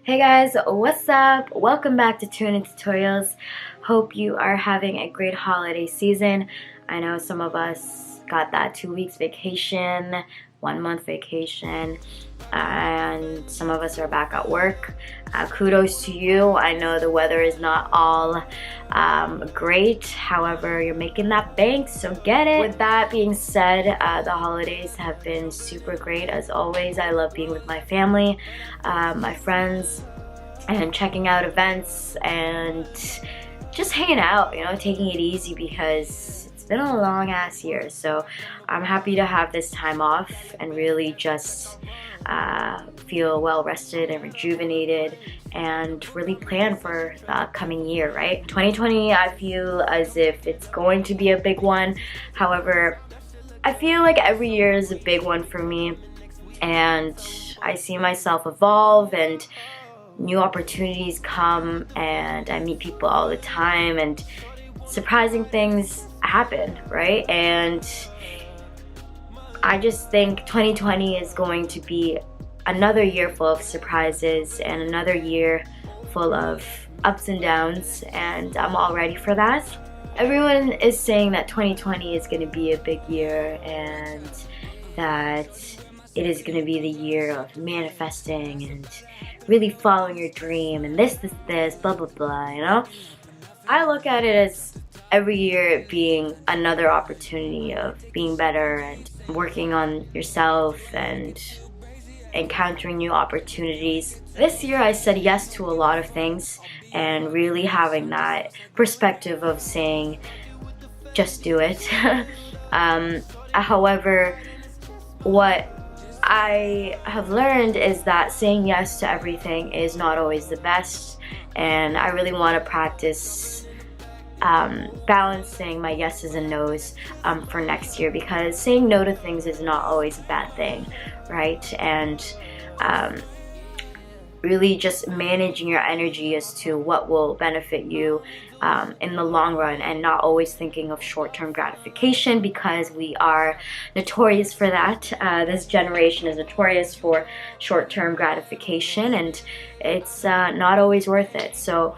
Hey guys, what's up? Welcome back to Tune In Tutorials. Hope you are having a great holiday season. I know some of us got that 2 weeks vacation, 1 month vacation, and some of us are back at work. Kudos to you. I know the weather is not all great, however, you're making that bank, so get it. With that being said, the holidays have been super great as always. I love being with my family, my friends, and checking out events and just hanging out, taking it easy because it's been a long ass year. So I'm happy to have this time off and really just feel well rested and rejuvenated and really plan for the upcoming year, right? 2020, I feel as if it's going to be a big one. However, I feel like every year is a big one for me, and I see myself evolve and new opportunities come, and I meet people all the time and surprising things happen, right? And I just think 2020 is going to be another year full of surprises and another year full of ups and downs, and I'm all ready for that. Everyone is saying that 2020 is going to be a big year and that it is going to be the year of manifesting and really following your dream and this, blah, blah, blah, I look at it as every year being another opportunity of being better and working on yourself and encountering new opportunities. This year I said yes to a lot of things and really having that perspective of saying, just do it. However, what I have learned is that saying yes to everything is not always the best, and I really want to practice balancing my yeses and nos for next year, because saying no to things is not always a bad thing, right? And really just managing your energy as to what will benefit you in the long run, and not always thinking of short-term gratification, because we are notorious for that. This generation is notorious for short-term gratification, and it's not always worth it. So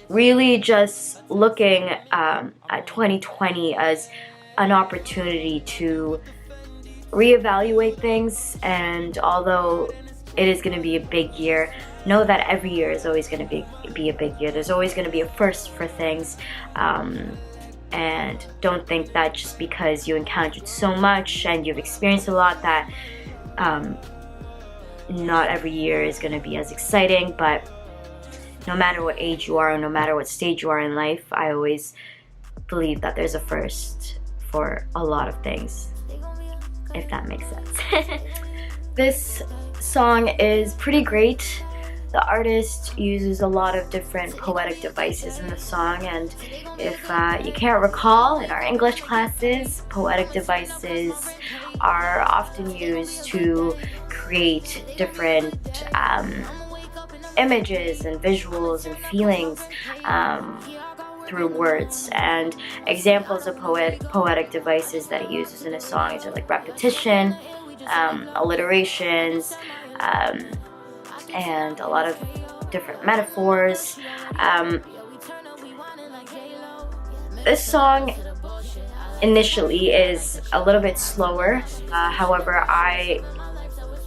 really just looking at 2020 as an opportunity to reevaluate things, and although it is going to be a big year, know that every year is always going to be a big year. There's always going to be a first for things, and don't think that just because you encountered so much and you've experienced a lot that not every year is going to be as exciting. But no matter what age you are, or no matter what stage you are in life, I always believe that there's a first for a lot of things, if that makes sense. This song is pretty great. The artist uses a lot of different poetic devices in the song, and if you can't recall, in our English classes, poetic devices are often used to create different images and visuals and feelings through words. And examples of poetic devices that he uses in his songs are like repetition, alliterations, and a lot of different metaphors. This song initially is a little bit slower, however I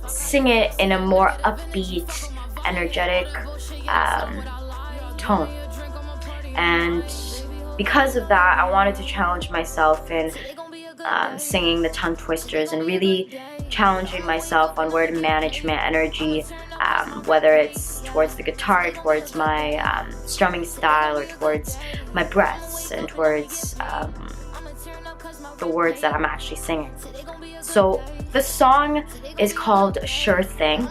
sing it in a more upbeat, energetic tone, and because of that I wanted to challenge myself in singing the tongue twisters and really challenging myself on word management energy, whether it's towards the guitar, towards my strumming style, or towards my breaths, and towards the words that I'm actually singing. So the song is called Sure Thing,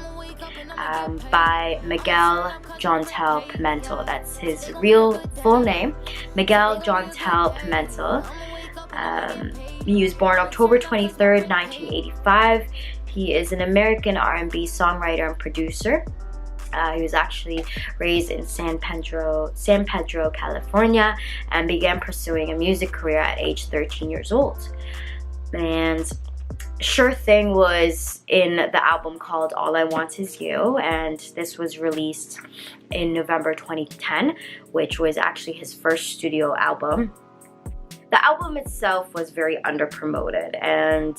by Miguel Jontel Pimentel. That's his real full name, Miguel Jontel Pimentel. He was born October 23rd, 1985. He is an American R&B songwriter and producer. He was actually raised in San Pedro, California, and began pursuing a music career at age 13 years old. And Sure Thing was in the album called All I Want Is You, and this was released in November 2010, which was actually his first studio album. The album itself was very underpromoted, and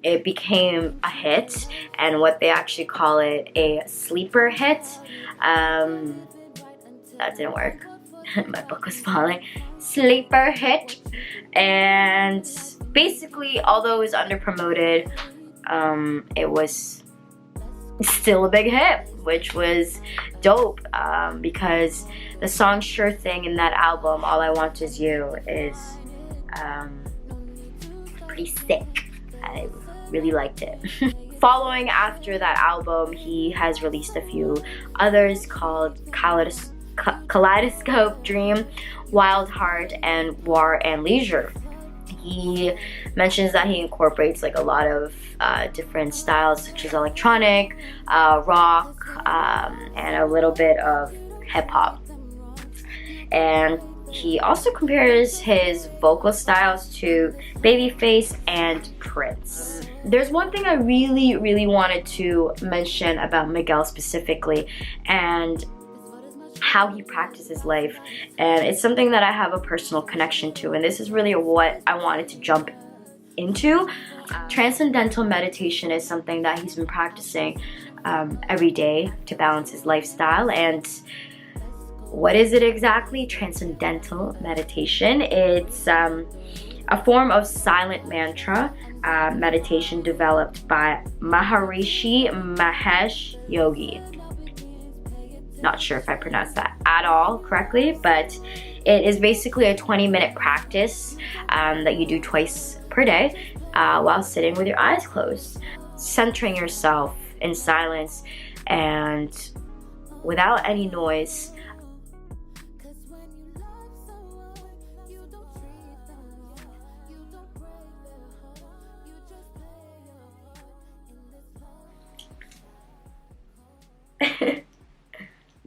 it became a hit, and what they actually call it, a sleeper hit. That didn't work. My book was falling. Sleeper hit. And basically, although it was underpromoted, it was still a big hit, which was dope, because the song Sure Thing in that album, All I Want Is You, is pretty sick. I really liked it. Following after that album, he has released a few others called Kaleidoscope Dream, Wild Heart, and War and Leisure. He mentions that he incorporates like a lot of different styles, such as electronic, rock, and a little bit of hip-hop. And he also compares his vocal styles to Babyface and Prince. There's one thing I really wanted to mention about Miguel specifically, and how he practices life, and it's something that I have a personal connection to, and this is really what I wanted to jump into. Transcendental meditation is something that he's been practicing every day to balance his lifestyle. And what is it exactly? Transcendental meditation. It's a form of silent mantra meditation developed by Maharishi Mahesh Yogi. Not sure if I pronounced that at all correctly, but it is basically a 20-minute practice that you do twice per day while sitting with your eyes closed, centering yourself in silence and without any noise.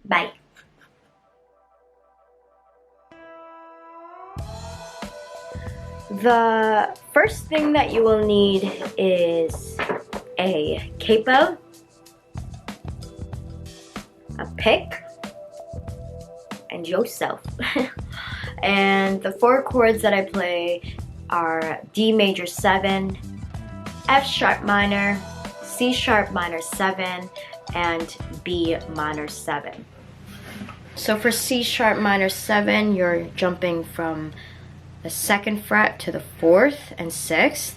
Bye. The first thing that you will need is a CAPO, a pick, and yourself. And the 4 chords that I play are D major 7, F sharp minor, C sharp minor 7, and B minor 7. So for C sharp minor 7, you're jumping from the 2nd fret to the 4th and 6th.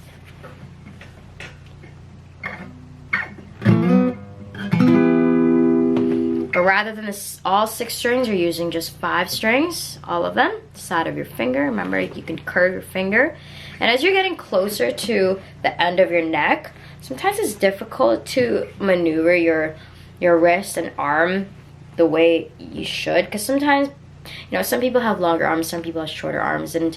But rather than all 6 strings, you're using just 5 strings, all of them, side of your finger. Remember, you can curve your finger. And as you're getting closer to the end of your neck, sometimes it's difficult to maneuver your wrist and arm the way you should, because sometimes, you know, some people have longer arms, some people have shorter arms, and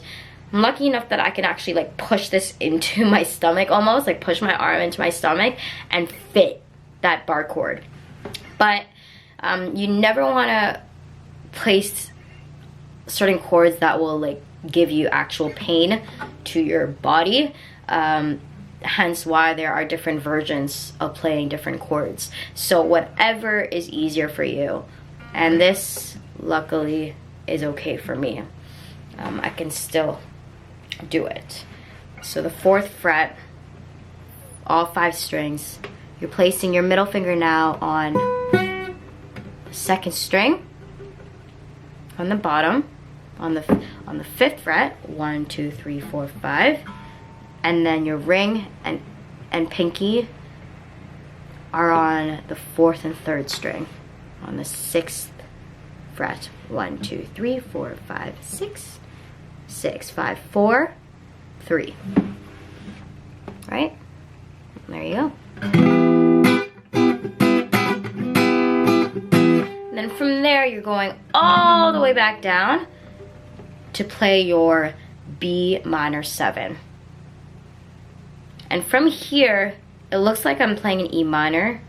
I'm lucky enough that I can actually like push this into my stomach, almost like push my arm into my stomach and fit that bar chord. But you never want to place certain chords that will like give you actual pain to your body. Hence why there are different versions of playing different chords. So whatever is easier for you. And this, luckily, is okay for me. I can still do it. So the 4th fret, all 5 strings. You're placing your middle finger now on the 2nd string, on the bottom, on the 5th fret, 1, 2, 3, 4, 5. And then your ring and pinky are on the 4th and 3rd string, on the 6th fret. 1, 2, 3, 4, 5, 6, 6, 5, 4, 3. Right? There you go. And then from there, you're going all the way back down to play your B minor 7. And from here, it looks like I'm playing an E minor,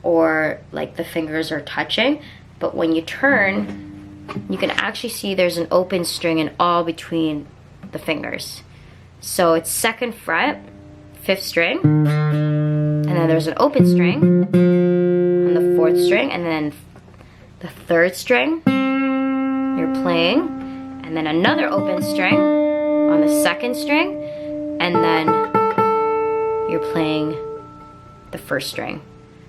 or like the fingers are touching, but when you turn, you can actually see there's an open string in all between the fingers. So it's 2nd fret, 5th string, and then there's an open string on the 4th string, and then the 3rd string you're playing, and then another open string on the 2nd string, and then you're playing the 1st string.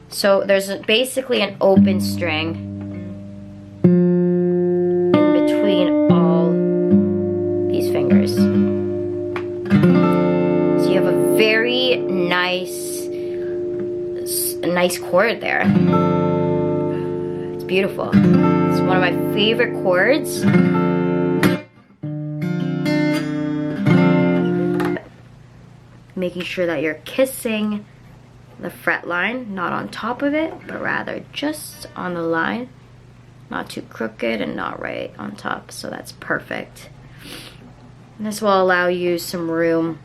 So there's basically an open string in between all these fingers. So you have a very nice chord there. It's beautiful. It's one of my favorite chords. Making sure that you're kissing the fret line, not on top of it, but rather just on the line. Not too crooked and not right on top, so that's perfect. And this will allow you some room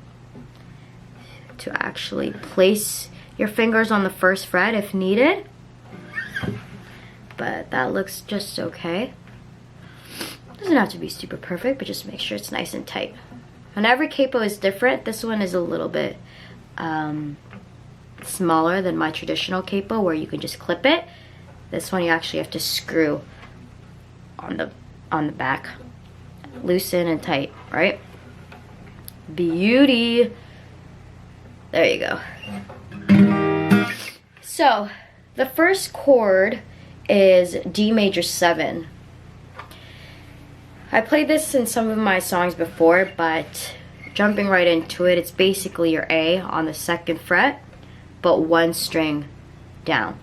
to actually place your fingers on the 1st fret if needed. But that looks just okay. Doesn't have to be super perfect, but just make sure it's nice and tight. And every capo is different. This one is a little bit smaller than my traditional capo where you can just clip it. This one you actually have to screw on the back. Loosen and tight, right? Beauty. There you go. So the first chord is D major 7. I played this in some of my songs before, but jumping right into it, it's basically your A on the 2nd fret, but 1 string down.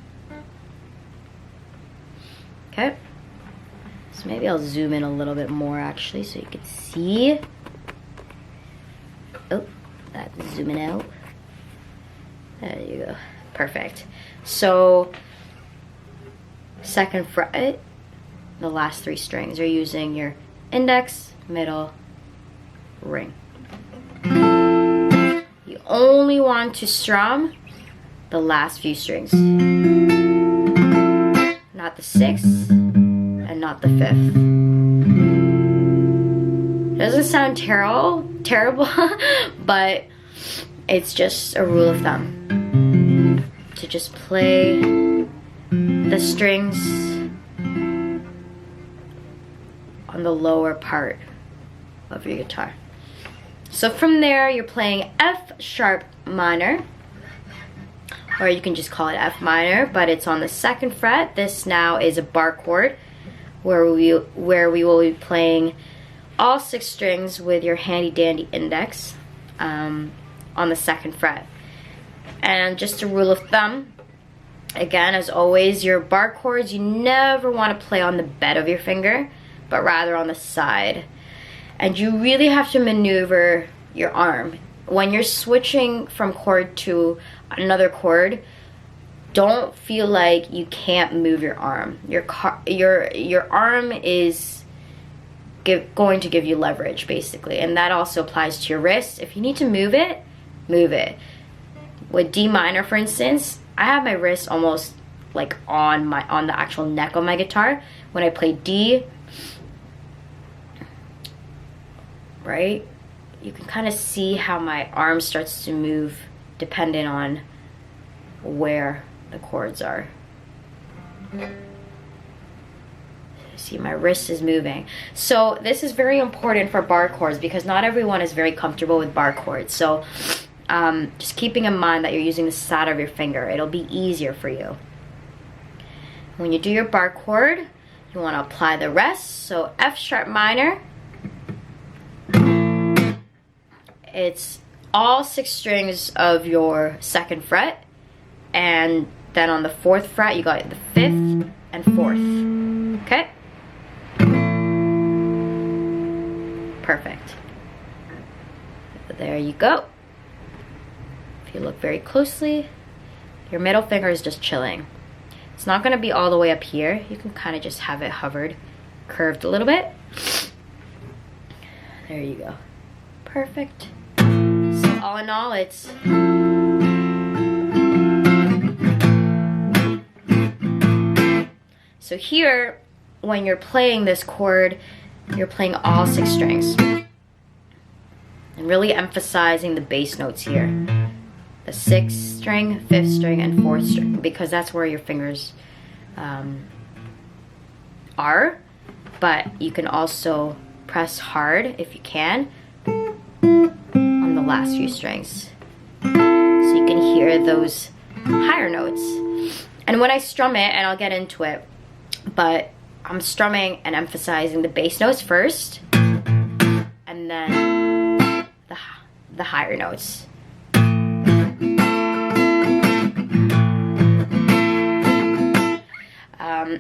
Okay? So maybe I'll zoom in a little bit more actually so you can see. Oh, that's zooming out. There you go. Perfect. So 2nd fret, the last 3 strings are using your index, middle, ring. You only want to strum the last few strings. Not the 6th and not the 5th. It doesn't sound terrible, but it's just a rule of thumb to just play the strings on the lower part of your guitar. So from there you're playing F sharp minor, or you can just call it F minor, but it's on the 2nd fret. This now is a bar chord where we will be playing all 6 strings with your handy dandy index on the 2nd fret. And just a rule of thumb, again, as always, your bar chords, you never want to play on the bed of your finger, but rather on the side. And you really have to maneuver your arm. When you're switching from chord to another chord, don't feel like you can't move your arm. Your arm is going to give you leverage, basically. And that also applies to your wrist. If you need to move it, move it. With D minor, for instance, I have my wrist almost like on the actual neck of my guitar. When I play D, right, you can kind of see how my arm starts to move depending on where the chords are. See, my wrist is moving. So this is very important for bar chords because not everyone is very comfortable with bar chords. So just keeping in mind that you're using the side of your finger, it'll be easier for you. When you do your bar chord, you want to apply the rest. So F sharp minor, it's all 6 strings of your 2nd fret, and then on the 4th fret you got the 5th and 4th. Okay? Perfect. There you go. If you look very closely, your middle finger is just chilling. It's not going to be all the way up here. You can kind of just have it hovered, curved a little bit. There you go. Perfect. So all in all, it's so here, when you're playing this chord, you're playing all 6 strings. and really emphasizing the bass notes here. The 6th string, 5th string, and 4th string, because that's where your fingers are. But you can also press hard, if you can, on the last few strings. So you can hear those higher notes. And when I strum it, and I'll get into it, but I'm strumming and emphasizing the bass notes first, and then the higher notes.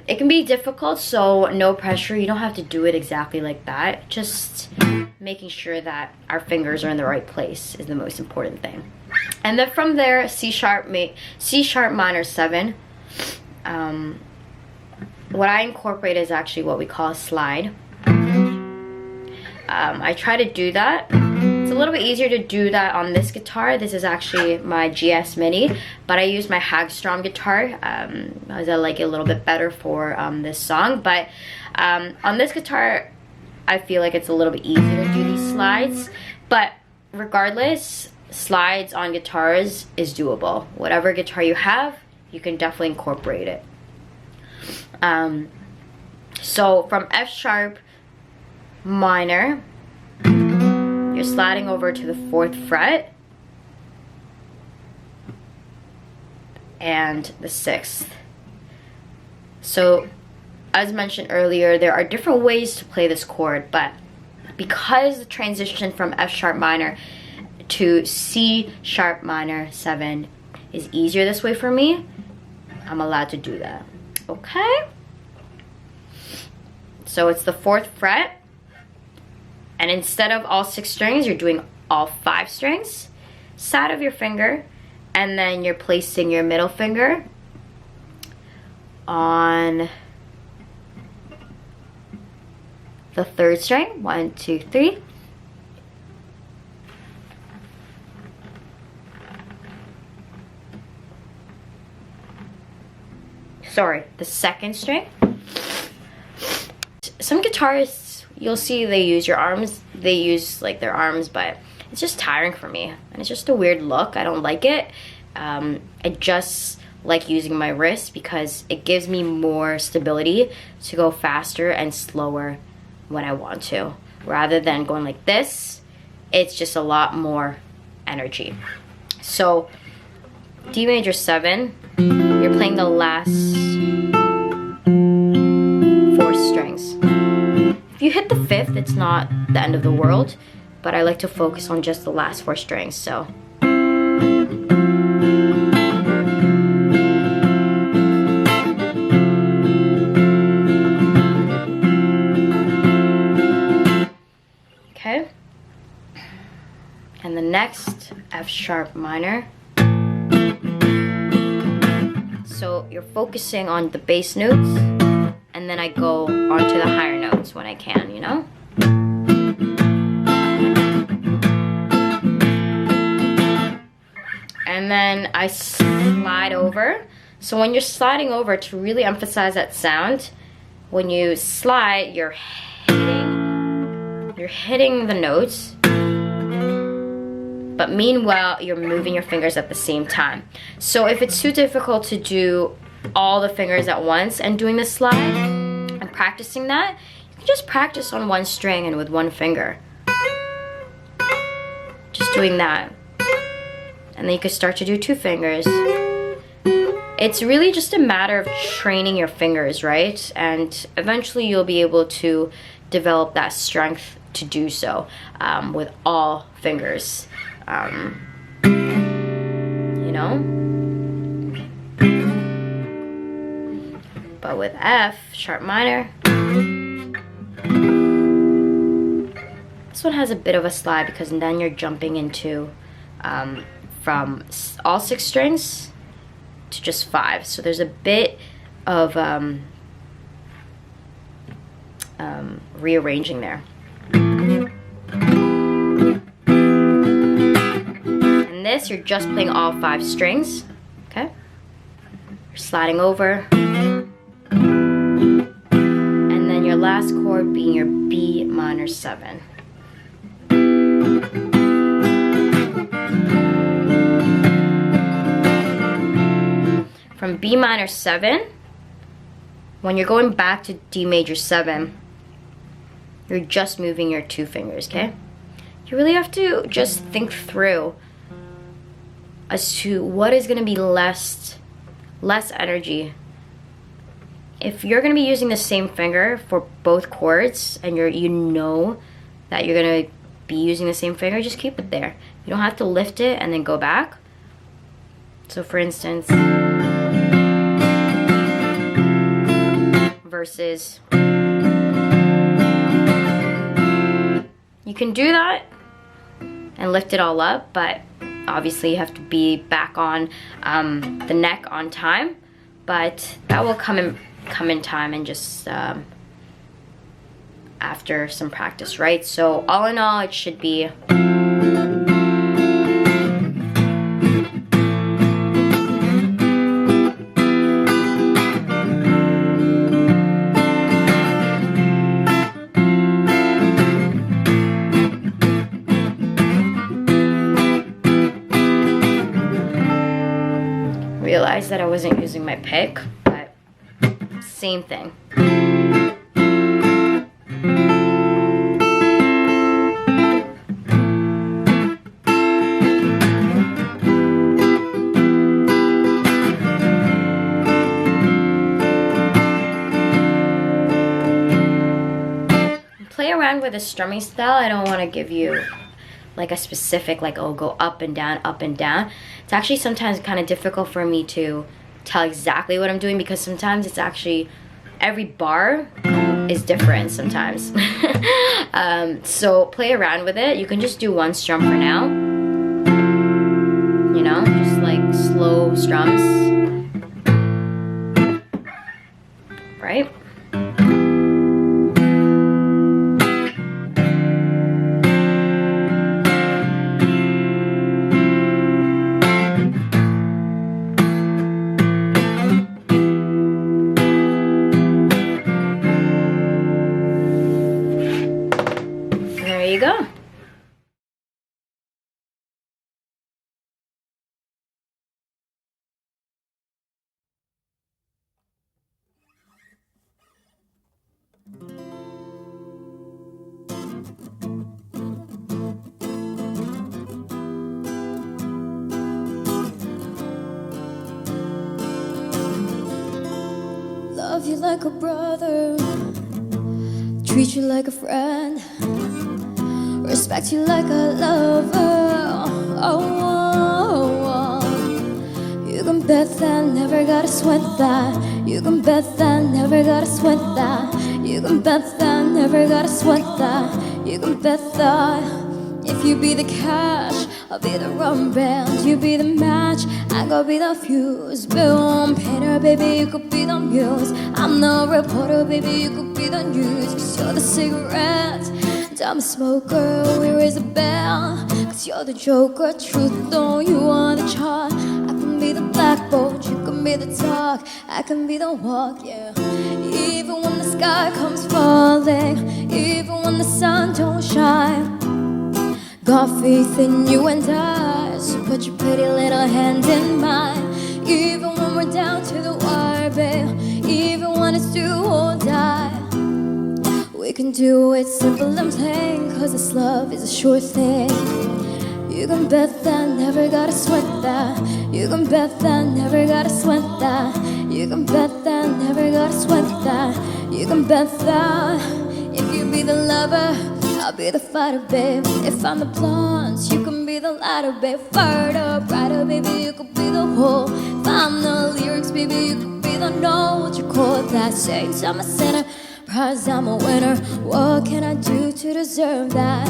It can be difficult, so no pressure. You don't have to do it exactly like that. Just making sure that our fingers are in the right place is the most important thing. And then from there, C sharp minor 7. What I incorporate is actually what we call a slide. I try to do that. It's a little bit easier to do that on this guitar. This is actually my GS Mini, but I use my Hagstrom guitar as I like it a little bit better for this song. But on this guitar, I feel like it's a little bit easier to do these slides. But regardless, slides on guitars is doable. Whatever guitar you have, you can definitely incorporate it. So from F sharp minor, you're sliding over to the 4th fret and the 6th. So as mentioned earlier, there are different ways to play this chord, but because the transition from F sharp minor to C sharp minor 7 is easier this way for me, I'm allowed to do that. Okay? So it's the 4th fret, and instead of all 6 strings, you're doing all 5 strings, side of your finger, and then you're placing your middle finger on the 3rd string. 1, 2, 3. Sorry, the 2nd string. Some guitarists, you'll see they use your arms. They use like their arms, but it's just tiring for me, and it's just a weird look. I don't like it. I just like using my wrist because it gives me more stability to go faster and slower when I want to, rather than going like this. It's just a lot more energy. So D major 7, you're playing the last 4 strings. If you hit the 5th, it's not the end of the world, but I like to focus on just the last 4 strings. So okay, and the next F sharp minor. So you're focusing on the bass notes, and then I go onto the higher notes when I can, you know? And then I slide over. So when you're sliding over, to really emphasize that sound, when you slide, you're hitting the notes, but meanwhile, you're moving your fingers at the same time. So if it's too difficult to do all the fingers at once and doing the slide and practicing that, you can just practice on 1 string and with 1 finger. Just doing that. And then you can start to do 2 fingers. It's really just a matter of training your fingers, right? And eventually you'll be able to develop that strength to do so with all fingers. You know? But with F sharp minor, this one has a bit of a slide because then you're jumping into from all 6 strings to just 5. So there's a bit of rearranging there. And this, you're just playing all 5 strings, okay? You're sliding over. And then your last chord being your B minor 7. from B minor 7, when you're going back to D major 7, you're just moving your 2 fingers, okay? You really have to just think through as to what is going to be less energy. If you're going to be using the same finger for both chords, and you know that you're going to be using the same finger, just keep it there. You don't have to lift it and then go back. So for instance, versus, you can do that and lift it all up, but obviously you have to be back on the neck on time, but that will come in time and just after some practice, right? So all in all, it should be realized that I wasn't using my pick, but same thing. Play around with a strumming style. I don't want to give you like a specific, like, oh, go up and down, up and down. It's actually sometimes kind of difficult for me to tell exactly what I'm doing, because sometimes it's actually, every bar is different sometimes. So play around with it. You can just do one strum for now. You know, just like slow strums. Right? There you go. Love you like a brother, treat you like a friend, respect you like a lover. You can bet that, never gotta sweat that. You can bet that, never gotta sweat that. You can bet that, never gotta sweat that. You can bet that. If you be the cash, I'll be the rubber band. You be the match, I go be the fuse. Boom, painter, baby, you could be the muse. I'm the reporter, baby, you could be the news. Cause you're the cigarette, and I'm a smoker, we raise a bell. Cause you're the joker, truth, though you want the chart. I can be the blackboard, you can be the talk, I can be the walk, yeah. Even when the sky comes falling, even when the sun don't shine, got faith in you and I, so put your pretty little hand in mine. Even when we're down to the wire, babe, even when it's do or die, we can do it simple and plain, cause this love is a sure thing. You can bet that, never gotta sweat that. You can bet that, never gotta sweat that. You can bet that, never gotta sweat that. You can bet that. If you be the lover, I'll be the fighter, babe. If I'm the blonde, you can be the lighter, babe. Fired up, brighter, baby, you could be the whole. If I'm the lyrics, baby, you could be the note. You call that saints, I'm a sinner, prize, I'm a winner. What can I do to deserve that?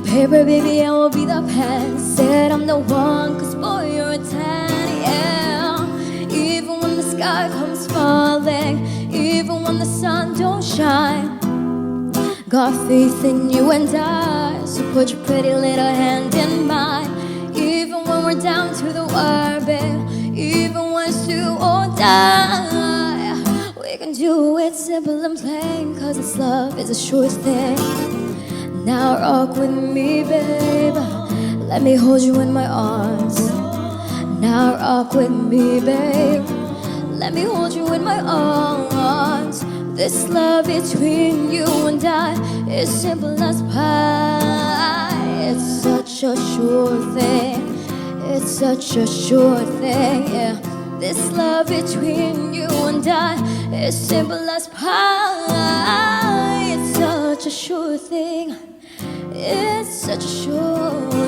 Paper, baby, I will be the pen. Said I'm the one, cause boy, you're a 10, yeah. Even when the sky comes falling, even when the sun don't shine, got faith in you and I, so put your pretty little hand in mine. Even when we're down to the wire, babe, even when it's do or die, we can do it simple and plain, cause this love is a sure thing. Now rock with me, babe, let me hold you in my arms. Now rock with me, babe, let me hold you in my arms. This love between you and I is simple as pie. It's such a sure thing. It's such a sure thing, yeah. This love between you and I is simple as pie. It's such a sure thing. It's such a sure